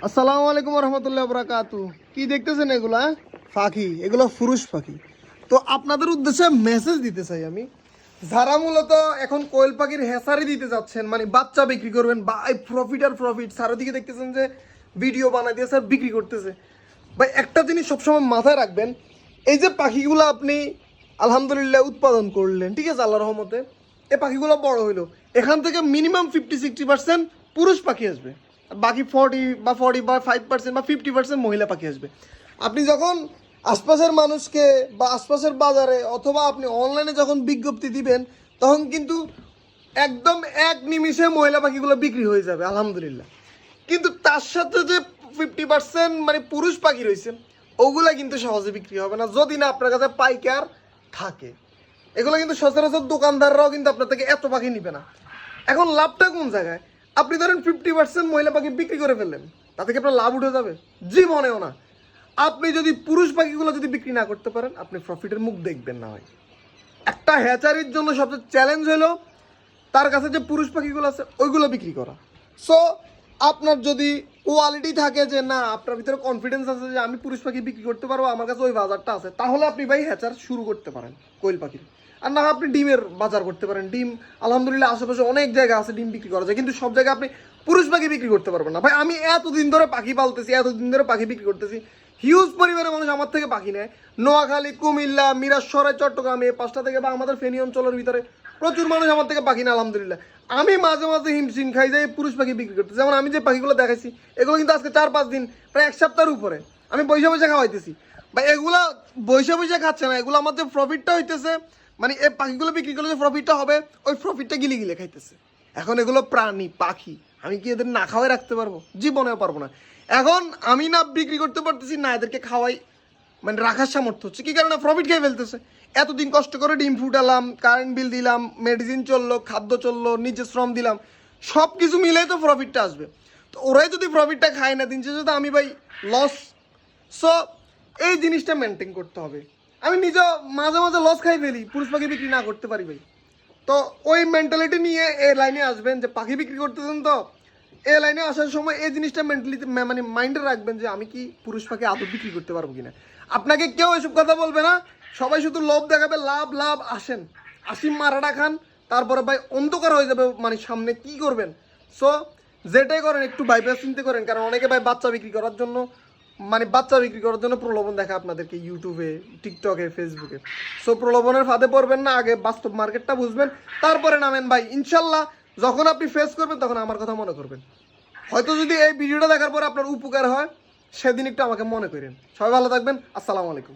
আসসালামু আলাইকুম রহমতুল্লাহ বরাকাতু। কি দেখতেছেন এগুলা? পাখি, এগুলো পুরুষ পাখি। তো আপনাদের উদ্দেশ্যে মেসেজ দিতে চাই আমি, যারা মূলত এখন কোয়েল পাখির হেসারি দিতে যাচ্ছেন, মানে বাচ্চা বিক্রি করবেন বা প্রফিট আর প্রফিট, চারিদিকে দেখতেছেন যে ভিডিও বানাই দিয়ে স্যার বিক্রি করতেছে। ভাই একটা জিনিস সবসময় মাথায় রাখবেন, এই যে পাখিগুলো আপনি আলহামদুলিল্লাহ উৎপাদন করলেন, ঠিক আছে, আল্লাহ রহমতে এই পাখিগুলো বড় হইলো, এখান থেকে মিনিমাম 50-60% পুরুষ পাখি আসবে, আর বাকি 40 বা 5% বা 50% মহিলা পাখি আসবে। আপনি যখন আশপাশের মানুষকে বা আশপাশের বাজারে অথবা আপনি অনলাইনে যখন বিজ্ঞপ্তি দিবেন, তখন কিন্তু একদম এক নিমিষে মহিলা পাখিগুলো বিক্রি হয়ে যাবে আলহামদুলিল্লাহ। কিন্তু তার সাথে যে 50% মানে পুরুষ পাখি রয়েছে, ওগুলা কিন্তু সহজে বিক্রি হবে না যদি না আপনার কাছে পাইকার থাকে। এগুলো কিন্তু সচরাচর দোকানদাররাও কিন্তু আপনার থেকে এত পাখি নিবে না। এখন লাভটা কোন জায়গায়? আপনি ধরেন 50% মহিলা পাখি বিক্রি করে ফেললেন, তাতে কি আপনার লাভ উঠে যাবে? জীবনেও না। আপনি যদি পুরুষ পাখিগুলো যদি বিক্রি না করতে পারেন, আপনি প্রফিটের মুখ দেখবেন না হয়। একটা হ্যাচারির জন্য সবচেয়ে চ্যালেঞ্জ হলো তার কাছে যে পুরুষ পাখিগুলো আছে ওইগুলো বিক্রি করা। সো আপনার যদি কোয়ালিটি থাকে যে না, আপনার ভিতরে কনফিডেন্স আছে যে আমি পুরুষ পাখি বিক্রি করতে পারবো, আমার কাছে ওই বাজারটা আছে, তাহলে আপনি ভাই হ্যাচার শুরু করতে পারেন কোয়েল পাখির। আর না আপনি ডিমের বাজার করতে পারেন। ডিম আলহামদুলিল্লাহ আশেপাশে অনেক জায়গা আছে ডিম বিক্রি করা যায়, কিন্তু সব জায়গায় আপনি পুরুষ পাখি বিক্রি করতে পারবেন না। ভাই আমি এতদিন ধরে পাখি পালতেছি, এতদিন ধরে পাখি বিক্রি করতেছি, হিউজ পরিমাণে মানুষ আমার থেকে পাখি নেয়। নোয়াখালী, কুমিল্লা, মিরাজসরাই, চট্টগ্রাম, এই 5টা থেকে বা আমাদের ফেনী অঞ্চলের ভিতরে প্রচুর মানুষ আমার থেকে পাখি নেয় আলহামদুলিল্লাহ। আমি মাঝে মাঝে হিমশিম খাই যে পুরুষ পাখি বিক্রি করতে। যেমন আমি যে পাখিগুলো দেখাইছি, এগুলো কিন্তু আজকে 4-5 দিন, প্রায় 1 সপ্তাহের উপরে আমি বৈশা বৈশা খাওয়াইতেছি। বা এগুলা বৈশা বৈশা খাচ্ছে না, এগুলো আমার যে প্রফিটটা হইতেছে, মানে এই পাখিগুলো বিক্রি করলে যে প্রফিটটা হবে, ওই প্রফিটটা গিলে গিলে খাইতেছে। এখন এগুলো প্রাণী পাখি, আমি কি এদের না খাওয়াই রাখতে পারবো? জীবনেও পারবো না। এখন আমি না বিক্রি করতে পারতেছি, না এদেরকে খাওয়াই মানে রাখার সামর্থ্য হচ্ছে। কি কারণে? প্রফিট খেয়ে ফেলতেছে। এতদিন কষ্ট করে ডিম ফুটালাম, কারেন্ট বিল দিলাম, মেডিসিন চললো, খাদ্য চললো, নিজে শ্রম দিলাম, সব কিছু মিলেই তো প্রফিটটা আসবে। তো ওরাই যদি প্রফিটটা খায় না, দিন শেষে তো আমি ভাই লস। সো এই জিনিসটা মেনটেন করতে হবে। আমি নিজে মাঝে মাঝে লস খাই ফেলি, পুরুষ পাখি বিক্রি না করতে পারি ভাই। তো ওই মেন্টালিটি নিয়ে এই লাইনে আসবেন যে পাখি বিক্রি করতেছেন, তো এই লাইনে আসার সময় এই জিনিসটা মেন্টালিটি মানে মাইন্ডে রাখবেন যে আমি কি পুরুষ পাখি আদৌ বিক্রি করতে পারবো কিনা। আপনাকে কেউ এসব কথা বলবে না, সবাই শুধু লোভ দেখাবে, লাভ লাভ, আসেন আসিম মারাটা খান, তারপরে ভাই অন্ধকার হয়ে যাবে মানে সামনে কি করবেন। সো যেটাই করেন একটু ভাইবে চিন্তা করেন, কারণ অনেকে ভাই বাচ্চা বিক্রি করার জন্য মানে বাচ্চা বিক্রি করার জন্য প্রলোভন দেখা আপনাদেরকে ইউটিউবে, টিকটকে, ফেসবুকে। সো প্রলোভনের ফাঁদে পড়বেন না, আগে বাস্তব মার্কেটটা বুঝবেন, তারপরে নামেন ভাই। ইনশাল্লাহ যখন আপনি ফেস করবেন তখন আমার কথা মনে করবেন। হয়তো যদি এই ভিডিওটা দেখার পর আপনার উপকার হয়, সেদিন একটু আমাকে মনে করেন। সবাই ভালো থাকবেন। আসসালামু আলাইকুম।